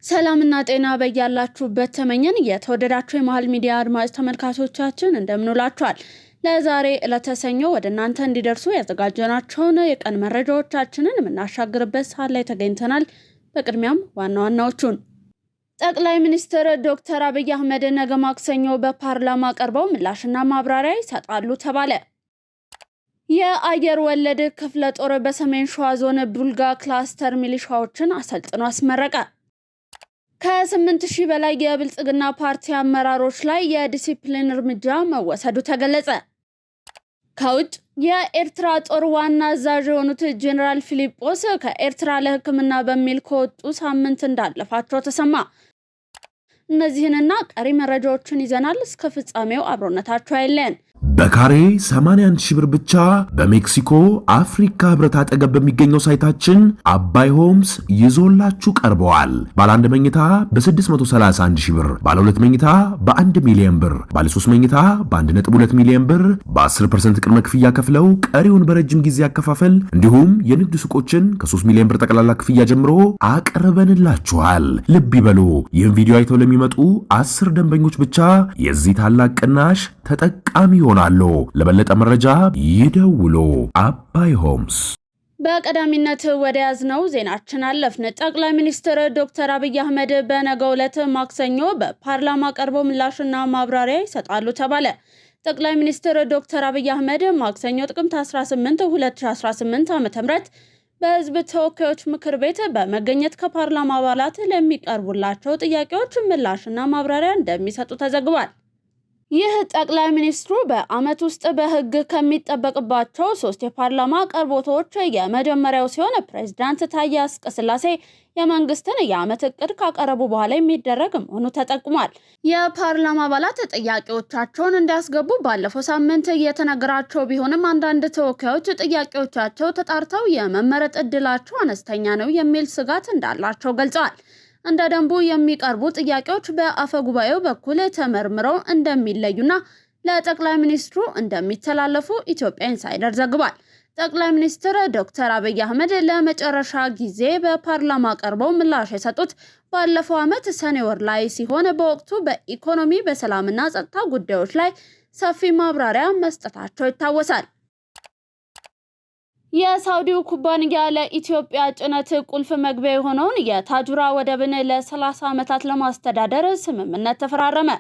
ሰላምና ጤና በያላችሁበት ተመኘን። የተወደዳችሁ የመሃል ሚዲያ አድማጭ ተመልካቾቻችን እንደምንውላችኋል። ለዛሬ ዕለተ ሰኞ ወደ እናንተ እንዲደርሱ ያዘጋጀናቸውን የቀን መረጃዎቻችንን የምናሻግርበት ሰዓት ላይ ተገኝተናል። በቅድሚያም ዋና ዋናዎቹን ጠቅላይ ሚኒስትር ዶክተር አብይ አህመድ ነገ ማክሰኞ በፓርላማ ቀርበው ምላሽና ማብራሪያ ይሰጣሉ ተባለ። የአየር ወለድ ክፍለ ጦር በሰሜን ሸዋ ዞን ቡልጋ ክላስተር ሚሊሻዎችን አሰልጥኖ አስመረቀ። ከ8000 በላይ የብልጽግና ፓርቲ አመራሮች ላይ የዲሲፕሊን እርምጃ መወሰዱ ተገለጸ። ከውጭ የኤርትራ ጦር ዋና አዛዥ የሆኑት ጄኔራል ፊሊጶስ ከኤርትራ ለሕክምና በሚል ከወጡ ሳምንት እንዳለፋቸው ተሰማ። እነዚህንና ቀሪ መረጃዎችን ይዘናል። እስከ ፍጻሜው አብሮነታችሁ አይለየን። በካሬ 81,000 ብር ብቻ በሜክሲኮ አፍሪካ ህብረት አጠገብ በሚገኘው ሳይታችን አባይ ሆምስ ይዞላችሁ ቀርበዋል። ባለ 1 መኝታ በ631,000 ብር፣ ባለ 2 መኝታ በ1 ሚሊዮን ብር፣ ባለ 3 መኝታ በ1.2 ሚሊዮን ብር በ10% ቅድመ ክፍያ ከፍለው ቀሪውን በረጅም ጊዜ ያከፋፈል እንዲሁም የንግድ ሱቆችን ከ3 ሚሊዮን ብር ጠቅላላ ክፍያ ጀምሮ አቅርበንላችኋል። ልብ ይበሉ፣ ይህን ቪዲዮ አይተው ለሚመጡ 10 ደንበኞች ብቻ የዚህ ታላቅ ቅናሽ ተጠቃሚ ይሆናሉ። ለበለጠ መረጃ ይደውሉ። አባይ ሆምስ። በቀዳሚነት ወደ ያዝነው ዜናችን አለፍን። ጠቅላይ ሚኒስትር ዶክተር አብይ አህመድ በነገው ዕለት ማክሰኞ በፓርላማ ቀርበው ምላሽና ማብራሪያ ይሰጣሉ ተባለ። ጠቅላይ ሚኒስትር ዶክተር አብይ አህመድ ማክሰኞ ጥቅምት 18 2018 ዓ.ም በህዝብ ተወካዮች ምክር ቤት በመገኘት ከፓርላማ አባላት ለሚቀርቡላቸው ጥያቄዎች ምላሽና ማብራሪያ እንደሚሰጡ ተዘግቧል። ይህ ጠቅላይ ሚኒስትሩ በአመት ውስጥ በህግ ከሚጠበቅባቸው 3 የፓርላማ ቀርቦቶች የመጀመሪያው ሲሆን ፕሬዝዳንት ታዬ አጽቀሥላሴ የመንግስትን የአመት እቅድ ካቀረቡ በኋላ የሚደረግ መሆኑ ተጠቁሟል። የፓርላማ አባላት ጥያቄዎቻቸውን እንዲያስገቡ ባለፈው ሳምንት የተነገራቸው ቢሆንም አንዳንድ ተወካዮች ጥያቄዎቻቸው ተጣርተው የመመረጥ እድላቸው አነስተኛ ነው የሚል ስጋት እንዳላቸው ገልጸዋል። እንደ ደንቡ የሚቀርቡ ጥያቄዎች በአፈ ጉባኤው በኩል ተመርምረው እንደሚለዩና ለጠቅላይ ሚኒስትሩ እንደሚተላለፉ ኢትዮጵያ ኢንሳይደር ዘግቧል። ጠቅላይ ሚኒስትር ዶክተር አብይ አህመድ ለመጨረሻ ጊዜ በፓርላማ ቀርበው ምላሽ የሰጡት ባለፈው ዓመት ሰኔ ወር ላይ ሲሆን በወቅቱ በኢኮኖሚ በሰላምና ጸጥታ ጉዳዮች ላይ ሰፊ ማብራሪያ መስጠታቸው ይታወሳል። የሳውዲው ኩባንያ ለኢትዮጵያ ጭነት ቁልፍ መግቢያ የሆነውን የታጁራ ወደብን ለ30 ዓመታት ለማስተዳደር ስምምነት ተፈራረመ።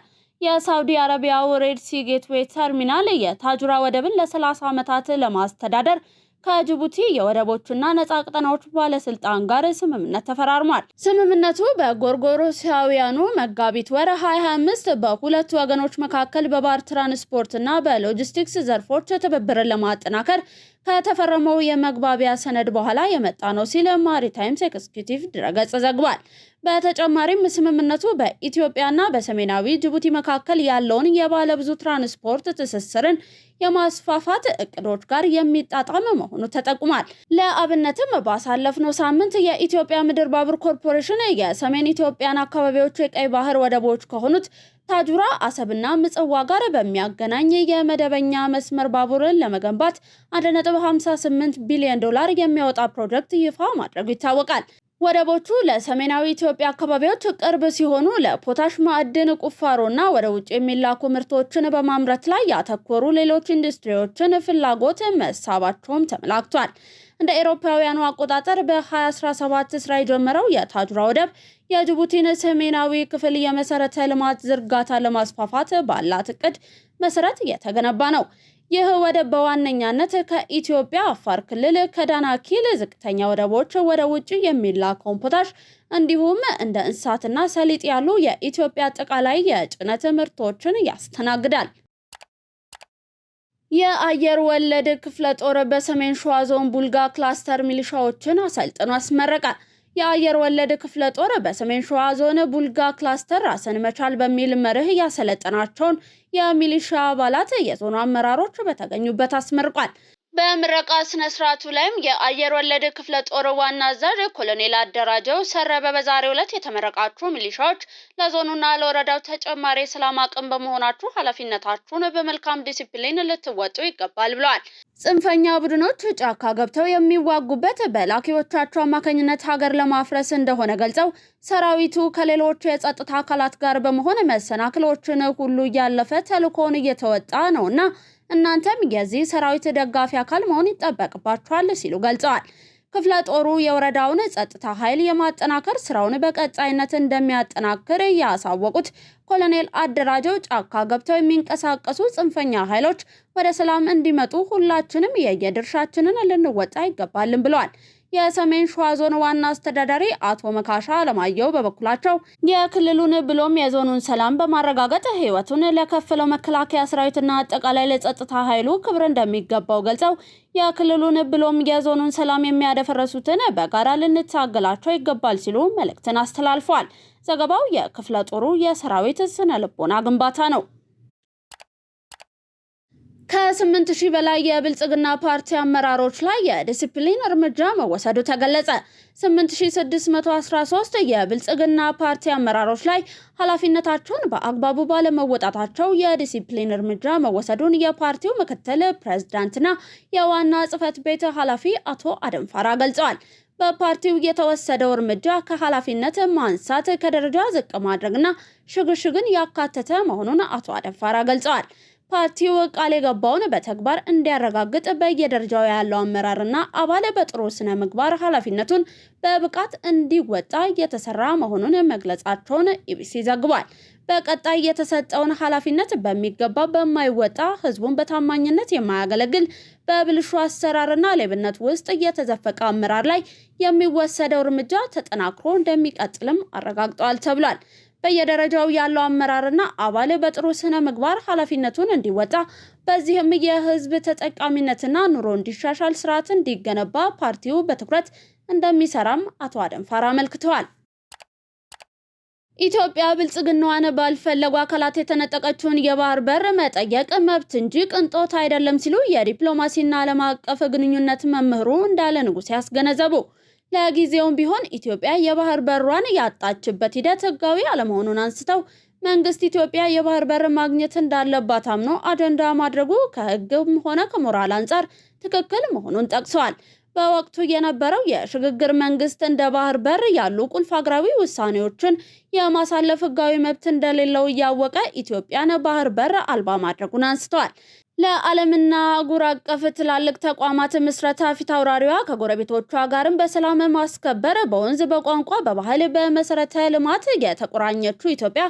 የሳውዲ አረቢያው ሬድ ሲ ጌትዌይ ተርሚናል የታጁራ ወደብን ለ30 ዓመታት ለማስተዳደር ከጅቡቲ የወደቦችና ነፃ ቀጠናዎች ባለስልጣን ጋር ስምምነት ተፈራርሟል። ስምምነቱ በጎርጎሮሳውያኑ መጋቢት ወር 2025 በሁለቱ ወገኖች መካከል በባህር ትራንስፖርትና በሎጂስቲክስ ዘርፎች ትብብርን ለማጠናከር ከተፈረመው የመግባቢያ ሰነድ በኋላ የመጣ ነው ሲል ማሪታይምስ ኤክስኪዩቲቭ ድረገጽ ዘግቧል። በተጨማሪም ስምምነቱ በኢትዮጵያና በሰሜናዊ ጅቡቲ መካከል ያለውን የባለብዙ ትራንስፖርት ትስስርን የማስፋፋት እቅዶች ጋር የሚጣጣም መሆኑ ተጠቁሟል። ለአብነትም ባሳለፍነው ሳምንት የኢትዮጵያ ምድር ባቡር ኮርፖሬሽን የሰሜን ኢትዮጵያን አካባቢዎች የቀይ ባህር ወደቦች ከሆኑት ታጁራ፣ አሰብና ምጽዋ ጋር በሚያገናኝ የመደበኛ መስመር ባቡርን ለመገንባት 1.58 ቢሊዮን ዶላር የሚያወጣ ፕሮጀክት ይፋ ማድረጉ ይታወቃል። ወደቦቹ ለሰሜናዊ ኢትዮጵያ አካባቢዎች ቅርብ ሲሆኑ ለፖታሽ ማዕድን ቁፋሮና ወደ ውጭ የሚላኩ ምርቶችን በማምረት ላይ ያተኮሩ ሌሎች ኢንዱስትሪዎችን ፍላጎት መሳባቸውም ተመላክቷል። እንደ አውሮፓውያኑ አቆጣጠር በ2017 ስራ የጀመረው የታጁራ ወደብ የጅቡቲን ሰሜናዊ ክፍል የመሰረተ ልማት ዝርጋታ ለማስፋፋት ባላት እቅድ መሰረት የተገነባ ነው። ይህ ወደብ በዋነኛነት ከኢትዮጵያ አፋር ክልል ከዳናኪል ዝቅተኛ ወደቦች ወደ ውጭ የሚላከውን ፖታሽ እንዲሁም እንደ እንስሳትና ሰሊጥ ያሉ የኢትዮጵያ አጠቃላይ የጭነት ምርቶችን ያስተናግዳል። የአየር ወለድ ክፍለ ጦር በሰሜን ሸዋ ዞን ቡልጋ ክላስተር ሚሊሻዎችን አሰልጥኖ አስመረቀ። የአየር ወለድ ክፍለ ጦር በሰሜን ሸዋ ዞን ቡልጋ ክላስተር ራስን መቻል በሚል መርህ ያሰለጠናቸውን የሚሊሻ አባላት የዞኑ አመራሮች በተገኙበት አስመርቋል። በምረቃ ስነ ስርዓቱ ላይም የአየር ወለድ ክፍለ ጦር ዋና አዛዥ ኮሎኔል አደራጀው ሰረበ በዛሬው ዕለት የተመረቃችሁ ሚሊሻዎች ለዞኑና ለወረዳው ተጨማሪ ሰላም አቅም በመሆናችሁ ኃላፊነታችሁን በመልካም ዲሲፕሊን ልትወጡ ይገባል ብለዋል። ጽንፈኛ ቡድኖች ጫካ ገብተው የሚዋጉበት በላኪዎቻቸው አማካኝነት ሀገር ለማፍረስ እንደሆነ ገልጸው ሰራዊቱ ከሌሎች የጸጥታ አካላት ጋር በመሆን መሰናክሎችን ሁሉ እያለፈ ተልዕኮውን እየተወጣ ነውና እናንተም የዚህ ሰራዊት ደጋፊ አካል መሆን ይጠበቅባችኋል ሲሉ ገልጸዋል። ክፍለ ጦሩ የወረዳውን ጸጥታ ኃይል የማጠናከር ስራውን በቀጣይነት እንደሚያጠናክር ያሳወቁት ኮሎኔል አደራጀው ጫካ ገብተው የሚንቀሳቀሱ ጽንፈኛ ኃይሎች ወደ ሰላም እንዲመጡ ሁላችንም የየድርሻችንን ልንወጣ ይገባልን ብለዋል። የሰሜን ሸዋ ዞን ዋና አስተዳዳሪ አቶ መካሻ አለማየሁ በበኩላቸው የክልሉን ብሎም የዞኑን ሰላም በማረጋገጥ ህይወቱን ለከፈለው መከላከያ ሰራዊትና አጠቃላይ ለጸጥታ ኃይሉ ክብር እንደሚገባው ገልጸው የክልሉን ብሎም የዞኑን ሰላም የሚያደፈርሱትን በጋራ ልንታገላቸው ይገባል ሲሉ መልእክትን አስተላልፈዋል። ዘገባው የክፍለ ጦሩ የሰራዊት ስነ ልቦና ግንባታ ነው። ከ8000 በላይ የብልጽግና ፓርቲ አመራሮች ላይ የዲሲፕሊን እርምጃ መወሰዱ ተገለጸ። 8613 የብልጽግና ፓርቲ አመራሮች ላይ ኃላፊነታቸውን በአግባቡ ባለመወጣታቸው የዲሲፕሊን እርምጃ መወሰዱን የፓርቲው ምክትል ፕሬዝዳንትና የዋና ጽህፈት ቤት ኃላፊ አቶ አደንፋራ ገልጸዋል። በፓርቲው የተወሰደው እርምጃ ከኃላፊነት ማንሳት፣ ከደረጃ ዝቅ ማድረግና ሽግሽግን ያካተተ መሆኑን አቶ አደንፋራ ገልጸዋል። ፓርቲው ቃል የገባውን በተግባር እንዲያረጋግጥ በየደረጃው ያለው አመራርና አባል በጥሩ ስነ ምግባር ኃላፊነቱን በብቃት እንዲወጣ የተሰራ መሆኑን መግለጻቸውን ኢቢሲ ዘግቧል። በቀጣይ የተሰጠውን ኃላፊነት በሚገባ በማይወጣ ህዝቡን በታማኝነት የማያገለግል በብልሹ አሰራርና ሌብነት ውስጥ የተዘፈቀ አመራር ላይ የሚወሰደው እርምጃ ተጠናክሮ እንደሚቀጥልም አረጋግጠዋል ተብሏል። በየደረጃው ያለው አመራርና አባል በጥሩ ስነ ምግባር ኃላፊነቱን እንዲወጣ በዚህም የህዝብ ተጠቃሚነትና ኑሮ እንዲሻሻል ስርዓት እንዲገነባ ፓርቲው በትኩረት እንደሚሰራም አቶ አደንፋራ አመልክተዋል። ኢትዮጵያ ብልጽግናዋን ባልፈለጉ አካላት የተነጠቀችውን የባህር በር መጠየቅ መብት እንጂ ቅንጦት አይደለም ሲሉ የዲፕሎማሲና ዓለም አቀፍ ግንኙነት መምህሩ እንዳለ ንጉሴ ያስገነዘቡ። ለጊዜውም ቢሆን ኢትዮጵያ የባህር በሯን ያጣችበት ሂደት ህጋዊ አለመሆኑን አንስተው መንግስት ኢትዮጵያ የባህር በር ማግኘት እንዳለባት አምኖ አጀንዳ ማድረጉ ከህግም ሆነ ከሞራል አንጻር ትክክል መሆኑን ጠቅሰዋል። በወቅቱ የነበረው የሽግግር መንግስት እንደ ባህር በር ያሉ ቁልፍ አገራዊ ውሳኔዎችን የማሳለፍ ህጋዊ መብት እንደሌለው እያወቀ ኢትዮጵያን ባህር በር አልባ ማድረጉን አንስተዋል። ለዓለምና አህጉር አቀፍ ትላልቅ ተቋማት ምስረታ ፊት አውራሪዋ ከጎረቤቶቿ ጋርም በሰላም ማስከበር፣ በወንዝ በቋንቋ በባህል በመሰረተ ልማት የተቆራኘችው ኢትዮጵያ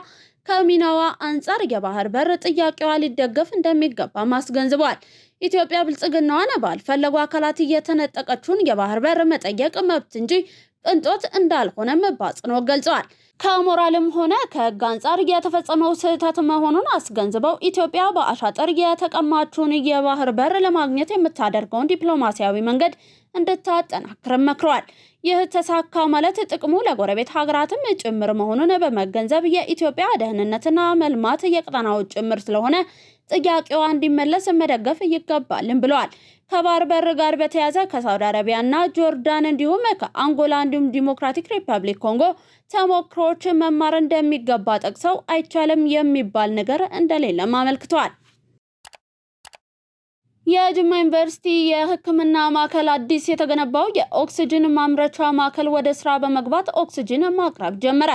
ከሚናዋ አንጻር የባህር በር ጥያቄዋ ሊደገፍ እንደሚገባ አስገንዝበዋል። ኢትዮጵያ ብልጽግናዋን ባልፈለጉ አካላት እየተነጠቀችውን የባህር በር መጠየቅ መብት እንጂ ቅንጦት እንዳልሆነም በአጽንኦት ገልጸዋል። ከሞራልም ሆነ ከህግ አንጻር የተፈጸመው ስህተት መሆኑን አስገንዝበው ኢትዮጵያ በአሻጥር የተቀማችውን የባህር በር ለማግኘት የምታደርገውን ዲፕሎማሲያዊ መንገድ እንድታጠናክር መክረዋል። ይህ ተሳካ ማለት ጥቅሙ ለጎረቤት ሀገራትም ጭምር መሆኑን በመገንዘብ የኢትዮጵያ ደህንነትና መልማት የቀጠናው ጭምር ስለሆነ ጥያቄዋ እንዲመለስ መደገፍ ይገባልን ብለዋል። ከባህር በር ጋር በተያያዘ ከሳውዲ አረቢያና ጆርዳን እንዲሁም ከአንጎላ እንዲሁም ዲሞክራቲክ ሪፐብሊክ ኮንጎ ተሞክሮች መማር እንደሚገባ ጠቅሰው አይቻልም የሚባል ነገር እንደሌለም አመልክተዋል። የጅማ ዩኒቨርሲቲ የሕክምና ማዕከል አዲስ የተገነባው የኦክሲጅን ማምረቻ ማዕከል ወደ ስራ በመግባት ኦክሲጅን ማቅረብ ጀመረ።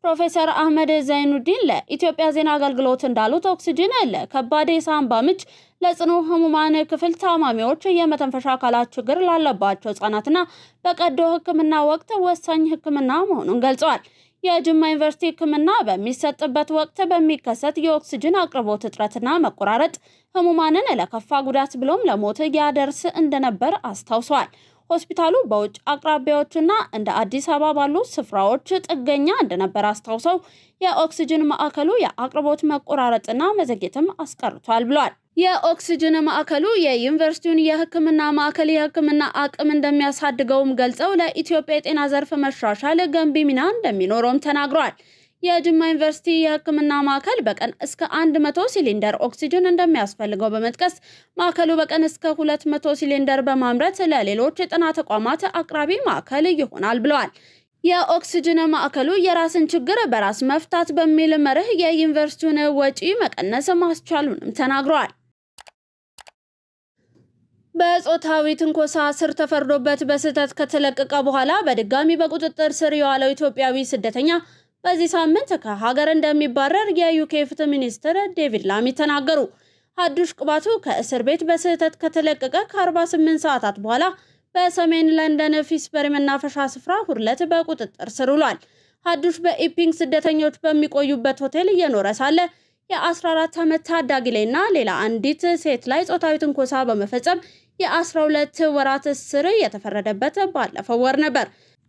ፕሮፌሰር አህመድ ዘይኑዲን ለኢትዮጵያ ዜና አገልግሎት እንዳሉት ኦክሲጅን ለከባድ የሳንባ ምች፣ ለጽኑ ህሙማን ክፍል ታማሚዎች፣ የመተንፈሻ አካላት ችግር ላለባቸው ህጻናትና በቀዶ ህክምና ወቅት ወሳኝ ህክምና መሆኑን ገልጸዋል። የጅማ ዩኒቨርሲቲ ህክምና በሚሰጥበት ወቅት በሚከሰት የኦክሲጅን አቅርቦት እጥረትና መቆራረጥ ህሙማንን ለከፋ ጉዳት ብሎም ለሞት ያደርስ እንደነበር አስታውሰዋል። ሆስፒታሉ በውጭ አቅራቢያዎችና እንደ አዲስ አበባ ባሉ ስፍራዎች ጥገኛ እንደነበር አስታውሰው የኦክሲጅን ማዕከሉ የአቅርቦት መቆራረጥና መዘግየትም አስቀርቷል ብሏል። የኦክሲጅን ማዕከሉ የዩኒቨርሲቲውን የህክምና ማዕከል የህክምና አቅም እንደሚያሳድገውም ገልጸው ለኢትዮጵያ የጤና ዘርፍ መሻሻል ገንቢ ሚና እንደሚኖረውም ተናግረዋል። የጅማ ዩኒቨርሲቲ የሕክምና ማዕከል በቀን እስከ 100 ሲሊንደር ኦክሲጅን እንደሚያስፈልገው በመጥቀስ ማዕከሉ በቀን እስከ 200 ሲሊንደር በማምረት ለሌሎች የጤና ተቋማት አቅራቢ ማዕከል ይሆናል ብለዋል። የኦክሲጅን ማዕከሉ የራስን ችግር በራስ መፍታት በሚል መርህ የዩኒቨርሲቲውን ወጪ መቀነስ ማስቻሉንም ተናግረዋል። በጾታዊ ትንኮሳ ስር ተፈርዶበት በስህተት ከተለቀቀ በኋላ በድጋሚ በቁጥጥር ስር የዋለው ኢትዮጵያዊ ስደተኛ በዚህ ሳምንት ከሀገር እንደሚባረር የዩኬ ፍትህ ሚኒስትር ዴቪድ ላሚ ተናገሩ። ሀዱሽ ቅባቱ ከእስር ቤት በስህተት ከተለቀቀ ከ48 ሰዓታት በኋላ በሰሜን ለንደን ፊስበሪ መናፈሻ ስፍራ ሁለት በቁጥጥር ስር ውሏል። ሀዱሽ በኢፒንግ ስደተኞች በሚቆዩበት ሆቴል እየኖረ ሳለ የ14 ዓመት ታዳጊ ላይና ሌላ አንዲት ሴት ላይ ጾታዊ ትንኮሳ በመፈጸም የ12 ወራት እስር የተፈረደበት ባለፈው ወር ነበር።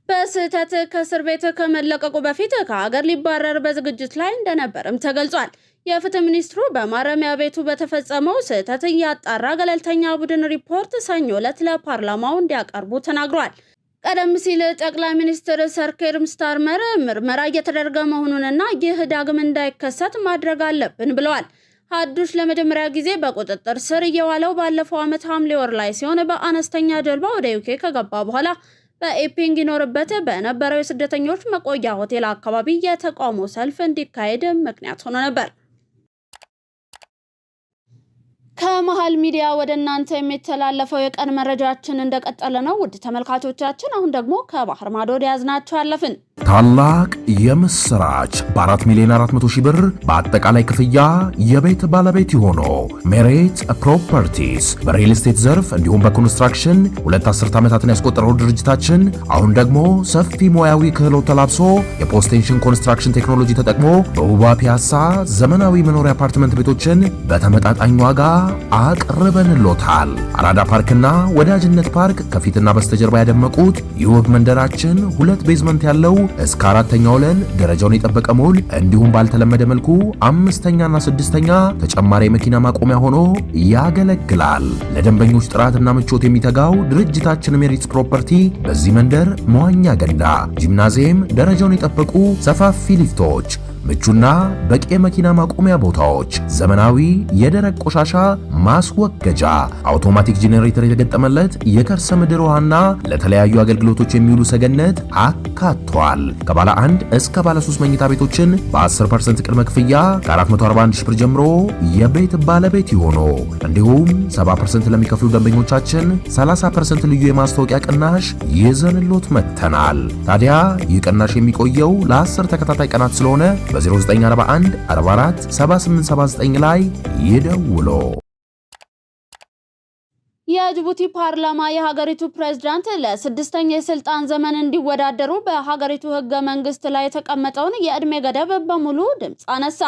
በስህተት ከእስር ቤት ከመለቀቁ በፊት ከሀገር ሊባረር በዝግጅት ላይ እንደነበርም ተገልጿል። የፍትህ ሚኒስትሩ በማረሚያ ቤቱ በተፈጸመው ስህተት ያጣራ ገለልተኛ ቡድን ሪፖርት ሰኞ ዕለት ለፓርላማው እንዲያቀርቡ ተናግሯል። ቀደም ሲል ጠቅላይ ሚኒስትር ሰር ኬር ስታርመር ምርመራ እየተደረገ መሆኑንና ይህ ዳግም እንዳይከሰት ማድረግ አለብን ብለዋል። ሀዱሽ ለመጀመሪያ ጊዜ በቁጥጥር ስር እየዋለው ባለፈው ዓመት ሐምሌ ወር ላይ ሲሆን በአነስተኛ ጀልባ ወደ ዩኬ ከገባ በኋላ በኢፒንግ ይኖርበት በነበረው የስደተኞች መቆያ ሆቴል አካባቢ የተቃውሞ ሰልፍ እንዲካሄድ ምክንያት ሆኖ ነበር። ከመሃል ሚዲያ ወደ እናንተ የሚተላለፈው የቀን መረጃችን እንደቀጠለ ነው። ውድ ተመልካቾቻችን አሁን ደግሞ ከባህር ማዶ ያዝናቸው አለፍን። ታላቅ የምስራች በ4,400,000 ብር በአጠቃላይ ክፍያ የቤት ባለቤት የሆኑ ሜሬት ፕሮፐርቲስ በሪል ስቴት ዘርፍ እንዲሁም በኮንስትራክሽን 2 አስርት ዓመታትን ያስቆጠረው ድርጅታችን አሁን ደግሞ ሰፊ ሙያዊ ክህሎት ተላብሶ የፖስቴንሽን ኮንስትራክሽን ቴክኖሎጂ ተጠቅሞ በውባ ፒያሳ ዘመናዊ መኖሪያ አፓርትመንት ቤቶችን በተመጣጣኝ ዋጋ አቅርበንሎታል። አራዳ ፓርክና ወዳጅነት ፓርክ ከፊትና በስተጀርባ ያደመቁት የውብ መንደራችን 2 ቤዝመንት ያለው እስከ 4ኛ ወለል ደረጃውን የጠበቀ ሞል እንዲሁም ባልተለመደ መልኩ 5ኛና 6ኛ ተጨማሪ የመኪና ማቆሚያ ሆኖ ያገለግላል። ለደንበኞች ጥራትና ምቾት የሚተጋው ድርጅታችን ሜሪትስ ፕሮፐርቲ በዚህ መንደር መዋኛ ገንዳ፣ ጂምናዚየም፣ ደረጃውን የጠበቁ ሰፋፊ ሊፍቶች፣ ምቹና በቂ የመኪና ማቆሚያ ቦታዎች፣ ዘመናዊ የደረቅ ቆሻሻ ማስወገጃ፣ አውቶማቲክ ጄኔሬተር የተገጠመለት የከርሰ ምድር ውሃና ለተለያዩ አገልግሎቶች የሚውሉ ሰገነት አካቷል። ከባለ 1 እስከ ባለ 3 መኝታ ቤቶችን በ10% ቅድመ ክፍያ ከ441 ሺህ ብር ጀምሮ የቤት ባለቤት ይሆኑ። እንዲሁም 70% ለሚከፍሉ ደንበኞቻችን 30% ልዩ የማስታወቂያ ቅናሽ ይዘንሎት መጥተናል። ታዲያ ይህ ቅናሽ የሚቆየው ለ10 ተከታታይ ቀናት ስለሆነ በ0941 44 7879 ላይ ይደውሉ። የጅቡቲ ፓርላማ የሀገሪቱ ፕሬዝዳንት ለ6ኛ የስልጣን ዘመን እንዲወዳደሩ በሀገሪቱ ህገ መንግስት ላይ የተቀመጠውን የእድሜ ገደብ በሙሉ ድምጽ አነሳ።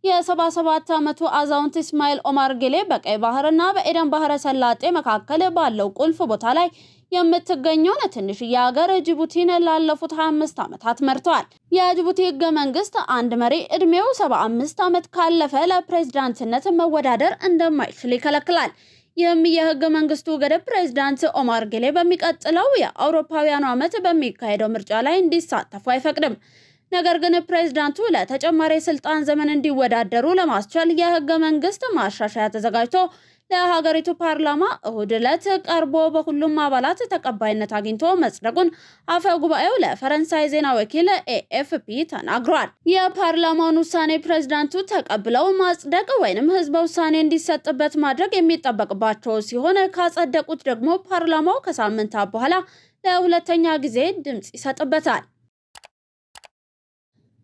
የ77 ዓመቱ አዛውንት ኢስማኤል ኦማር ጌሌ በቀይ ባህርና በኤደን ባህረ ሰላጤ መካከል ባለው ቁልፍ ቦታ ላይ የምትገኘውን ትንሽዬ ሀገር ጅቡቲን ላለፉት 25 ዓመታት መርተዋል። የጅቡቲ ህገ መንግስት አንድ መሪ እድሜው 75 ዓመት ካለፈ ለፕሬዝዳንትነት መወዳደር እንደማይችል ይከለክላል። ይህም የህገ መንግስቱ ገደብ ፕሬዝዳንት ኦማር ጌሌ በሚቀጥለው የአውሮፓውያኑ ዓመት በሚካሄደው ምርጫ ላይ እንዲሳተፉ አይፈቅድም። ነገር ግን ፕሬዝዳንቱ ለተጨማሪ የስልጣን ዘመን እንዲወዳደሩ ለማስቻል የህገ መንግስት ማሻሻያ ተዘጋጅቶ ለሀገሪቱ ፓርላማ እሁድ ዕለት ቀርቦ በሁሉም አባላት ተቀባይነት አግኝቶ መጽደቁን አፈ ጉባኤው ለፈረንሳይ ዜና ወኪል ኤኤፍፒ ተናግሯል። የፓርላማውን ውሳኔ ፕሬዝዳንቱ ተቀብለው ማጽደቅ ወይንም ህዝበ ውሳኔ እንዲሰጥበት ማድረግ የሚጠበቅባቸው ሲሆን ካጸደቁት ደግሞ ፓርላማው ከሳምንታት በኋላ ለሁለተኛ ጊዜ ድምጽ ይሰጥበታል።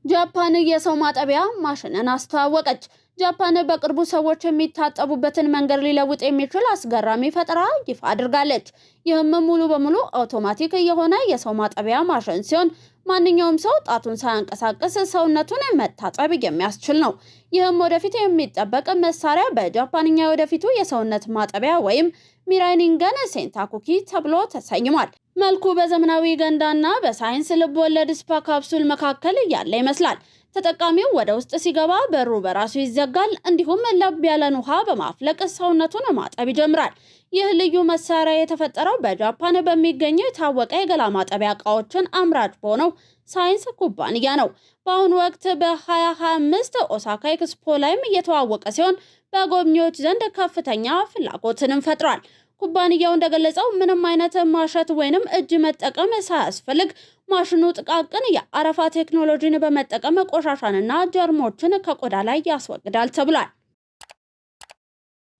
ጃፓን የሰው ማጠቢያ ማሽንን አስተዋወቀች። ጃፓን በቅርቡ ሰዎች የሚታጠቡበትን መንገድ ሊለውጥ የሚችል አስገራሚ ፈጠራ ይፋ አድርጋለች። ይህም ሙሉ በሙሉ አውቶማቲክ የሆነ የሰው ማጠቢያ ማሽን ሲሆን ማንኛውም ሰው ጣቱን ሳያንቀሳቅስ ሰውነቱን መታጠብ የሚያስችል ነው። ይህም ወደፊት የሚጠበቅ መሳሪያ በጃፓንኛ ወደፊቱ የሰውነት ማጠቢያ ወይም ሚራይኒንገን ሴንታኩኪ ተብሎ ተሰይሟል። መልኩ በዘመናዊ ገንዳና በሳይንስ ልብ ወለድ ስፓ ካፕሱል መካከል ያለ ይመስላል። ተጠቃሚው ወደ ውስጥ ሲገባ በሩ በራሱ ይዘጋል። እንዲሁም ለብ ያለን ውሃ በማፍለቅ ሰውነቱን ማጠብ ይጀምራል። ይህ ልዩ መሳሪያ የተፈጠረው በጃፓን በሚገኘው የታወቀ የገላ ማጠቢያ ዕቃዎችን አምራች በሆነው ሳይንስ ኩባንያ ነው። በአሁኑ ወቅት በ2025 ኦሳካ ኤክስፖ ላይም እየተዋወቀ ሲሆን በጎብኚዎች ዘንድ ከፍተኛ ፍላጎትንም ፈጥሯል። ኩባንያው እንደገለጸው ምንም አይነት ማሸት ወይንም እጅ መጠቀም ሳያስፈልግ ማሽኑ ጥቃቅን የአረፋ ቴክኖሎጂን በመጠቀም ቆሻሻንና ጀርሞችን ከቆዳ ላይ ያስወግዳል ተብሏል።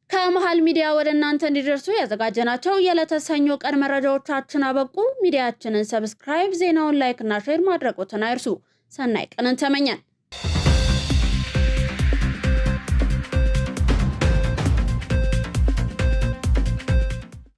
ከመሃል ሚዲያ ወደ እናንተ እንዲደርሱ ያዘጋጀናቸው የዕለተ ሰኞ ቀን መረጃዎቻችን አበቁ። ሚዲያችንን ሰብስክራይብ፣ ዜናውን ላይክ እና ሼር ማድረጎትን አይርሱ። ሰናይ ቀንን ተመኘን።